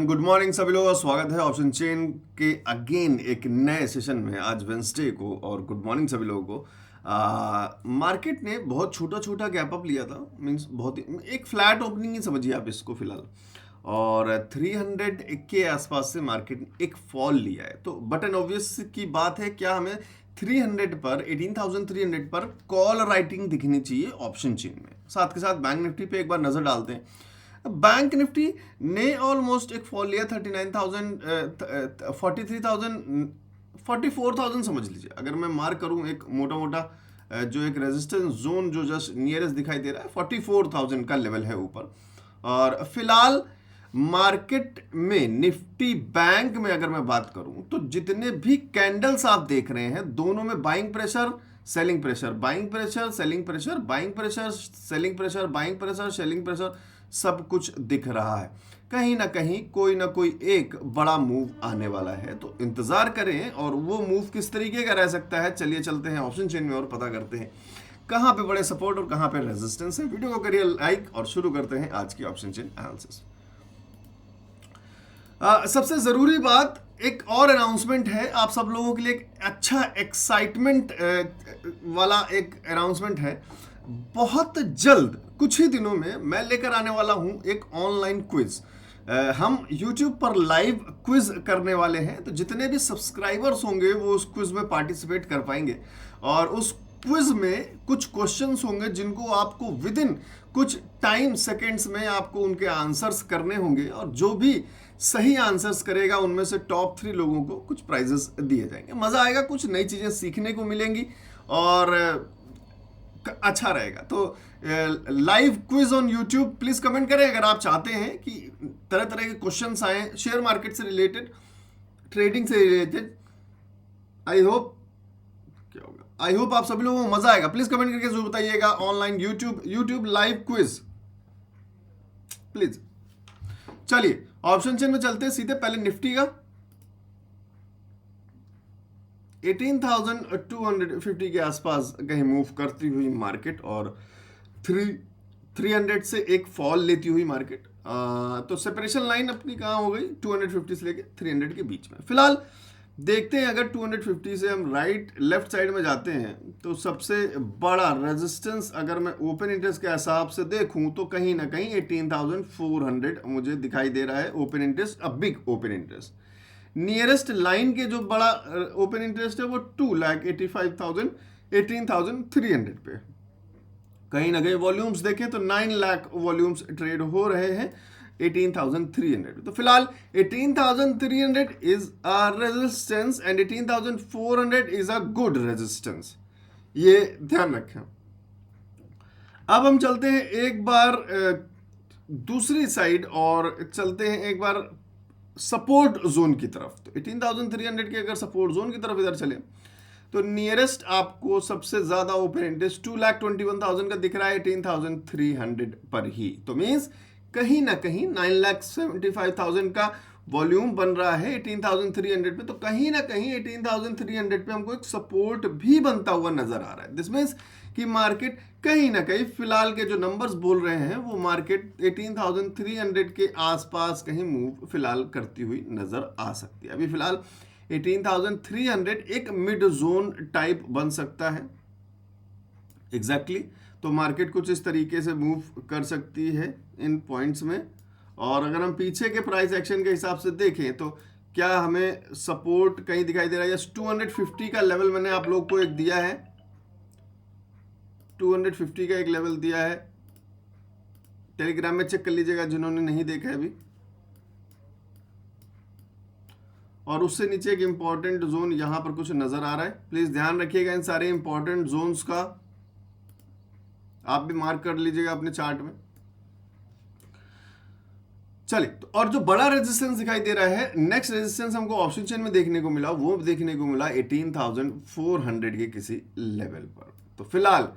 Good morning सभी लोगों का स्वागत है ऑप्शन चेन के अगेन एक नए सेशन में आज वेंसडे को। और गुड मॉर्निंग सभी लोगों को। मार्केट ने बहुत छोटा छोटा गैप अप लिया था, मींस बहुत एक फ्लैट ओपनिंग ही समझिए आप इसको फिलहाल। और 300 के आसपास से मार्केट ने एक फॉल लिया है। तो बट एन ऑब्वियस की बात है, क्या हमें 300 पर 18,300 पर कॉल राइटिंग दिखनी चाहिए ऑप्शन चेन में। साथ के साथ बैंक निफ्टी पे एक बार नजर डालते हैं। बैंक निफ्टी ने ऑलमोस्ट एक फॉल लिया 39,000 43,000 44,000 समझ लीजिए। अगर मैं मार्क करूं एक मोटा मोटा जो एक रेजिस्टेंस जोन जो जस्ट नियरेस्ट दिखाई दे रहा है 44,000 का लेवल है ऊपर। और फिलहाल मार्केट में निफ्टी बैंक में अगर मैं बात करूं तो जितने भी कैंडल्स आप देख रहे हैं दोनों में buying pressure selling pressure, buying pressure selling pressure, buying pressure selling pressure, buying pressure selling pressure, सब कुछ दिख रहा है। कहीं ना कहीं कोई ना कोई एक बड़ा मूव आने वाला है, तो इंतजार करें। और वो मूव किस तरीके का रह सकता है, चलिए चलते हैं ऑप्शन चेन में और पता करते हैं कहां पे बड़े सपोर्ट और कहां पे रेजिस्टेंस है। वीडियो को करिए लाइक और शुरू करते हैं आज की ऑप्शन चेन एनालिसिस। सबसे जरूरी बात एक और अनाउंसमेंट है आप सब लोगों के लिए, एक अच्छा एक्साइटमेंट वाला एक अनाउंसमेंट है। बहुत जल्द कुछ ही दिनों में मैं लेकर आने वाला हूं एक ऑनलाइन क्विज। हम YouTube पर लाइव क्विज करने वाले हैं, तो जितने भी सब्सक्राइबर्स होंगे वो उस क्विज में पार्टिसिपेट कर पाएंगे। और उस क्विज में कुछ क्वेश्चंस होंगे जिनको आपको विद इन कुछ टाइम सेकेंड्स में आपको उनके आंसर्स करने होंगे। और जो भी सही आंसर्स करेगा उनमें से टॉप 3 लोगों को कुछ प्राइजेस दिए जाएंगे। मजा आएगा, कुछ नई चीजें सीखने को मिलेंगी और अच्छा रहेगा। तो live quiz on YouTube, please comment करें अगर आप चाहते हैं कि तरह तरह के क्वेश्चंस आए शेयर मार्केट से रिलेटेड, ट्रेडिंग से रिलेटेड। आई होप आप सभी लोगों को मजा आएगा। प्लीज कमेंट करके जरूर बताइएगा। Online YouTube live quiz please. चलिए ऑप्शन चेन में चलते हैं सीधे। पहले निफ्टी का 18,250 के आसपास कहीं मूव करती हुई मार्केट और 300 से एक फॉल लेती हुई मार्केट। तो सेपरेशन लाइन अपनी कहाँ हो गई, 250 से लेके 300 के बीच में। फिलहाल देखते हैं अगर 250 से हम लेफ्ट साइड में जाते हैं तो सबसे बड़ा रेजिस्टेंस अगर मैं ओपन इंटरेस्ट के हिसाब से देखूं तो कहीं ना कहीं 18,400 मुझे दिखाई दे रहा है। Open interest, a big open interest. Nearest line के जो बड़ा ओपन इंटरेस्ट है वो 2,85,000 18,300 पे। कहीं ना कहीं वॉल्यूम्स देखें तो 9 लाख वॉल्यूम्स ट्रेड हो रहे हैं 18,300। तो फिलहाल 18,300 is a resistance and 18,400 is a good resistance, ये ध्यान रखें। अब हम चलते हैं एक बार दूसरी साइड और चलते हैं एक बार सपोर्ट जोन की तरफ। तो 18,300 के अगर सपोर्ट जोन की तरफ इधर चले तो नियरेस्ट आपको सबसे ज्यादा ओपन इंटरेस्ट 2,21,000 का दिख रहा है 18,300 पर ही। तो मींस कहीं ना कहीं 9,75,000 का वॉल्यूम बन रहा है 18,300 पे। तो कहीं ना कहीं 18,300 पे हमको एक सपोर्ट भी बनता हुआ नजर आ रहा है। दिस मींस कि मार्केट कहीं ना कहीं फिलहाल के जो नंबर्स बोल रहे हैं वो मार्केट 18,300 के आसपास कहीं मूव फिलहाल करती हुई नजर आ सकती है। अभी फिलहाल 18,300 एक मिड जोन टाइप बन सकता है एग्जैक्टली। तो मार्केट कुछ इस तरीके से मूव कर सकती है इन पॉइंट्स में। और अगर हम पीछे के प्राइस एक्शन के हिसाब से देखें तो क्या हमें सपोर्ट कहीं दिखाई दे रहा है। यस, 250 का लेवल मैंने आप लोग को एक दिया है, 250 का एक लेवल दिया है। टेलीग्राम में चेक कर लीजिएगा जिन्होंने नहीं देखा है अभी। और उससे नीचे एक इंपॉर्टेंट जोन यहां पर कुछ नजर आ रहा है। प्लीज ध्यान रखिएगा इन सारे इंपॉर्टेंट जोन्स का, आप भी मार्क कर लीजिएगा अपने चार्ट में। चलिए, तो और जो बड़ा रेजिस्टेंस दिखाई दे रहा है, नेक्स्ट रेजिस्टेंस हमको ऑप्शन चेन में देखने को मिला, वो देखने को मिला 18,400 के किसी लेवल पर। तो फिलहाल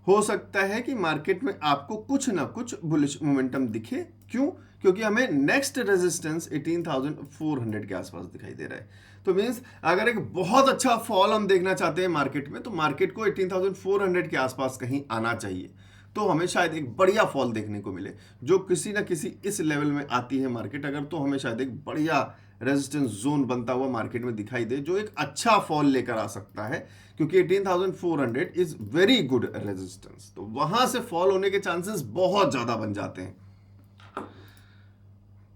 हो सकता है कि मार्केट में आपको कुछ ना कुछ बुलिश मोमेंटम दिखे। क्यों? क्योंकि हमें नेक्स्ट रेजिस्टेंस 18,400 के आसपास दिखाई दे रहा है। तो मींस अगर एक बहुत अच्छा फॉल हम देखना चाहते हैं मार्केट में, तो मार्केट को 18,400 के आसपास कहीं आना चाहिए। तो हमें शायद एक बढ़िया फॉल देखने को मिले, जो किसी ना किसी इस लेवल में आती है मार्केट अगर, तो हमें शायद एक बढ़िया रेजिस्टेंस जोन बनता हुआ मार्केट में दिखाई दे, जो एक अच्छा फॉल लेकर आ सकता है, क्योंकि 18,400 इज वेरी गुड रेजिस्टेंस। तो वहां से फॉल होने के चांसेस बहुत ज्यादा बन जाते हैं।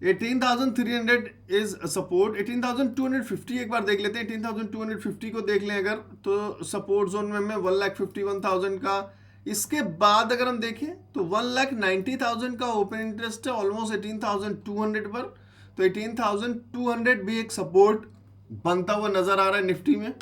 18,300 इज सपोर्ट। 18,250 एक बार देख लेते हैं। 18,250 को देख लें अगर, तो सपोर्ट जोन में हमें 1,51,000 का, इसके बाद अगर हम देखें तो 1,90,000 का ओपन इंटरेस्ट है ऑलमोस्ट 18,200 पर। तो 18,200 भी एक सपोर्ट बनता हुआ नजर आ रहा है निफ्टी में।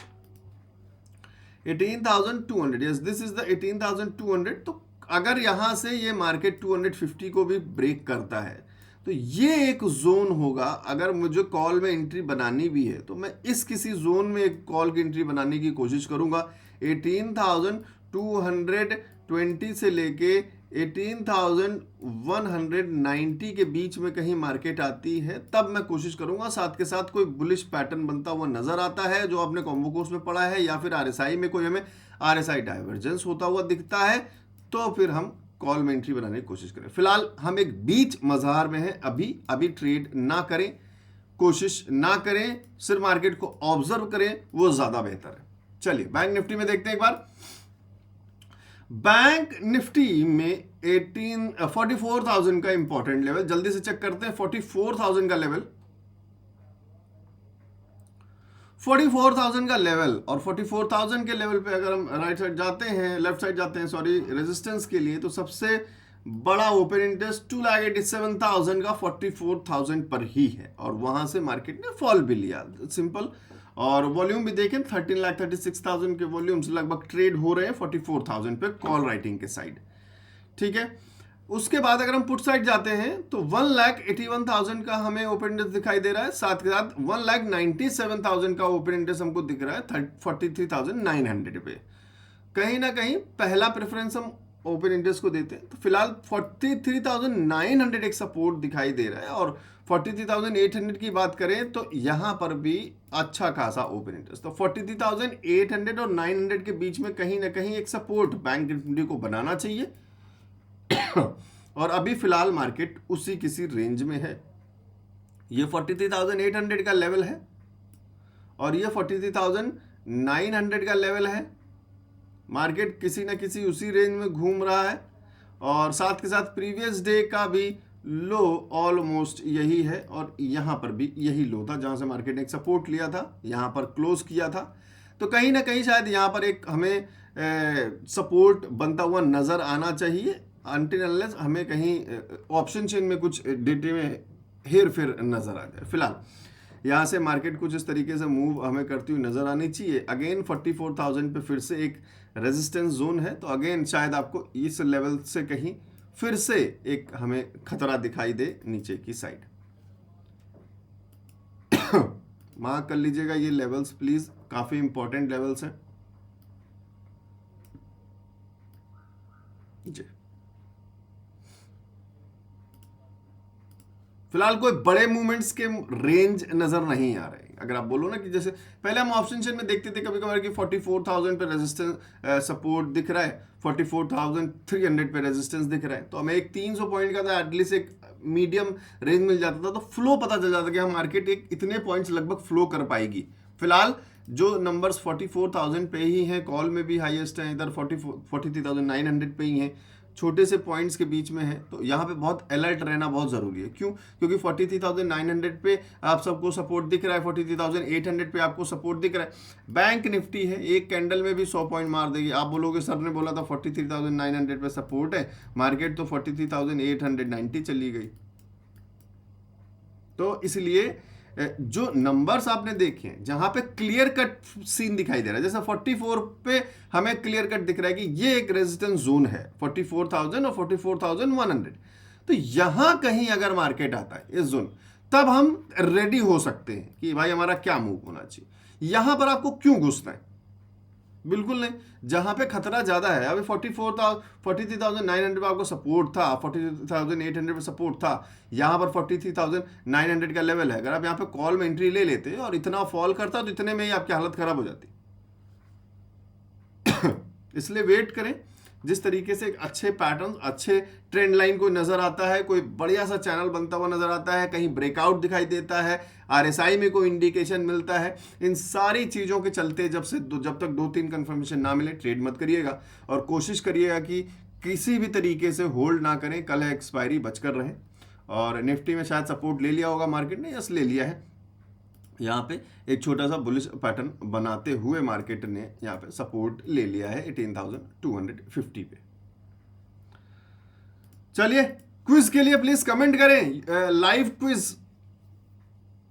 18,200, यस दिस इज द 18,200। तो अगर यहां से ये मार्केट 250 को भी ब्रेक करता है तो ये एक जोन होगा। अगर मुझे कॉल में एंट्री बनानी भी है तो मैं इस किसी जोन में एक कॉल की एंट्री बनाने की कोशिश करूंगा। 18,220 से लेके 18,190 के बीच में कहीं मार्केट आती है तब मैं कोशिश करूंगा। साथ के साथ कोई बुलिश पैटर्न बनता हुआ नजर आता है जो आपने कॉम्बो कोर्स में पढ़ा है, या फिर आरएसआई में कोई हमें आरएसआई डाइवर्जेंस होता हुआ दिखता है, तो फिर हम कॉल में एंट्री बनाने की कोशिश करें। फिलहाल हम एक बीच मजार में हैं, अभी ट्रेड ना करें, कोशिश ना करें, सिर्फ मार्केट को ऑब्जर्व करें, वो ज्यादा बेहतर है। चलिए बैंक निफ्टी में देखते हैं एक बार। बैंक निफ्टी में 44,000 का इंपॉर्टेंट लेवल, जल्दी से चेक करते हैं। 44,000 का लेवल, 44,000 का लेवल, और 44,000 के लेवल पे अगर हम राइट साइड जाते हैं, लेफ्ट साइड जाते हैं सॉरी, रेजिस्टेंस के लिए, तो सबसे बड़ा ओपन इंटरेस्ट 2,87,000 का 44,000 पर ही है, और वहां से मार्केट ने फॉल भी लिया, सिंपल। और वॉल्यूम भी देखें 13,36,000 के वॉल्यूम्स लगभग ट्रेड हो रहे हैं 44,000 पे कॉल राइटिंग के साइड, ठीक है। उसके बाद अगर हम पुट साइड जाते हैं तो 1,81,000 का हमें ओपन इंटरेस्ट दिखाई दे रहा है, साथ के साथ 1,97,000 का ओपन इंटरेस्ट हमको दिख रहा है 43,900 पे। कहीं ना कहीं पहला प्रेफरेंस हम ओपन इंटरेस्ट को देते हैं। तो फिलहाल 43,900 एक सपोर्ट दिखाई दे रहा है, और 43,800 की बात करें तो यहां पर भी अच्छा खासा ओपन इंटरेस्ट। तो 43,800 और 900 के बीच में कहीं ना कहीं एक सपोर्ट बैंक निफ्टी को बनाना चाहिए। और अभी फिलहाल मार्केट उसी किसी रेंज में है। ये 43,800 का लेवल है और ये 43,900 का लेवल है। मार्केट किसी न किसी उसी रेंज में घूम रहा है, और साथ के साथ प्रीवियस डे का भी लो ऑलमोस्ट यही है, और यहां पर भी यही लो था जहां से मार्केट ने एक सपोर्ट लिया था, यहां पर क्लोज किया था। तो कहीं ना कहीं शायद यहां पर एक हमें सपोर्ट बनता हुआ नजर आना चाहिए, अनटिल अनलेस हमें कहीं ऑप्शन चेन में कुछ डेटे में हेर फेर नजर आ जाए। फिलहाल यहाँ से मार्केट कुछ इस तरीके से मूव हमें करती हुई नजर आनी चाहिए। अगेन 44,000 पे फिर से एक रेजिस्टेंस जोन है, तो अगेन शायद आपको इस लेवल से कहीं फिर से एक हमें खतरा दिखाई दे नीचे की साइड। मार्क कर लीजिएगा ये लेवल्स प्लीज, काफी इंपॉर्टेंट लेवल्स हैं जी। फिलहाल कोई बड़े मूवमेंट्स के रेंज नजर नहीं आ रहे। अगर आप बोलो ना कि जैसे पहले हम ऑप्शन चेन में देखते थे कभी कभार कि 44,000 पे रेजिस्टेंस सपोर्ट दिख रहा है, 44,300 पे रेजिस्टेंस दिख रहा है, तो हमें एक 300 पॉइंट का था एटलीस्ट एक मीडियम रेंज मिल जाता था, तो फ्लो पता चल जाता कि हम मार्केट एक इतने पॉइंट्स लगभग फ्लो कर पाएगी। फिलहाल जो नंबर्स 44,000 पे ही हैं, कॉल में भी हाईएस्ट है, इधर 43,900 पे ही हैं, छोटे से पॉइंट्स के बीच में है। तो यहाँ पे बहुत अलर्ट रहना बहुत ज़रूरी है। क्यों? क्योंकि 43,900 पे आप सबको सपोर्ट दिख रहा है, 43,800 पे आपको सपोर्ट दिख रहा है। बैंक निफ्टी है, एक कैंडल में भी 100 पॉइंट मार देगी। आप बोलोगे सर ने बोला था 43,900 पे सपोर्ट है, मार्केट तो 43,890 चली गई। तो इसलिए जो नंबर्स आपने देखे हैं जहां पे क्लियर कट सीन दिखाई दे रहा है, जैसे 44 पे हमें क्लियर कट दिख रहा है कि ये एक रेजिस्टेंस जोन है 44,000 और 44,100, तो यहां कहीं अगर मार्केट आता है इस जोन, तब हम रेडी हो सकते हैं कि भाई हमारा क्या मूव होना चाहिए। यहां पर आपको क्यों घुसना है? बिल्कुल नहीं। जहां पे खतरा ज्यादा है, अभी 43,900 पे आपको सपोर्ट था, 43,800 पे सपोर्ट था, यहां पर 43,900 का लेवल है। अगर आप यहां पे कॉल में एंट्री ले लेते और इतना फॉल करता तो इतने में ही आपकी हालत खराब हो जाती। इसलिए वेट करें, जिस तरीके से अच्छे पैटर्न, अच्छे ट्रेंड लाइन को नजर आता है, कोई बढ़िया सा चैनल बनता हुआ नजर आता है, कहीं ब्रेकआउट दिखाई देता है, RSI में कोई इंडिकेशन मिलता है, इन सारी चीज़ों के चलते जब तक 2-3 कंफर्मेशन ना मिले ट्रेड मत करिएगा और कोशिश करिएगा कि किसी भी तरीके से होल्ड ना करें, कल है एक्सपायरी, बचकर रहें। और निफ्टी में शायद सपोर्ट ले लिया होगा मार्केट ने, यस ले लिया है। यहाँ पे एक छोटा सा बुलिश पैटर्न बनाते हुए मार्केट ने यहाँ पे सपोर्ट ले लिया है 18,250 पे। चलिए क्विज के लिए प्लीज कमेंट करें, live quiz,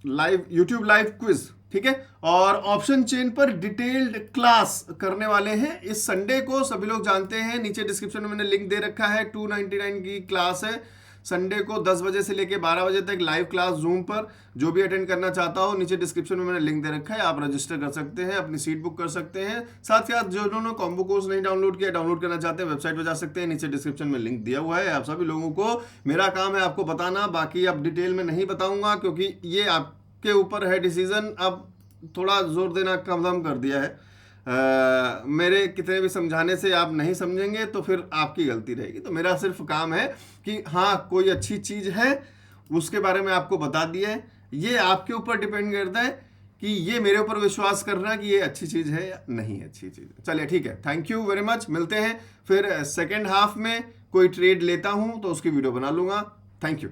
live YouTube live quiz, ठीक है। और ऑप्शन चेन पर डिटेल्ड क्लास करने वाले हैं इस संडे को, सभी लोग जानते हैं, नीचे डिस्क्रिप्शन में मैंने लिंक दे रखा है। 299 की क्लास है संडे को 10 बजे से लेके 12 बजे तक लाइव क्लास जूम पर। जो भी अटेंड करना चाहता हो नीचे डिस्क्रिप्शन में मैंने लिंक दे रखा है, आप रजिस्टर कर सकते हैं, अपनी सीट बुक कर सकते हैं। साथ ही साथ जो उन्होंने कॉम्बो कोर्स नहीं डाउनलोड किया, डाउनलोड करना चाहते हैं, वेबसाइट पर जा सकते हैं, नीचे डिस्क्रिप्शन में लिंक दिया हुआ है। आप सभी लोगों को, मेरा काम है आपको बताना, बाकी अब डिटेल में नहीं बताऊंगा क्योंकि ये आपके ऊपर है डिसीजन। अब थोड़ा जोर देना कम कर दिया है, मेरे कितने भी समझाने से आप नहीं समझेंगे तो फिर आपकी गलती रहेगी। तो मेरा सिर्फ काम है कि हाँ कोई अच्छी चीज़ है उसके बारे में आपको बता दिया है, ये आपके ऊपर डिपेंड करता है कि ये मेरे ऊपर विश्वास करना कि ये अच्छी चीज़ है या नहीं अच्छी चीज़ है। चलिए ठीक है, थैंक यू वेरी मच, मिलते हैं फिर सेकेंड हाफ में। कोई ट्रेड लेता हूँ तो उसकी वीडियो बना लूँगा। Thank you.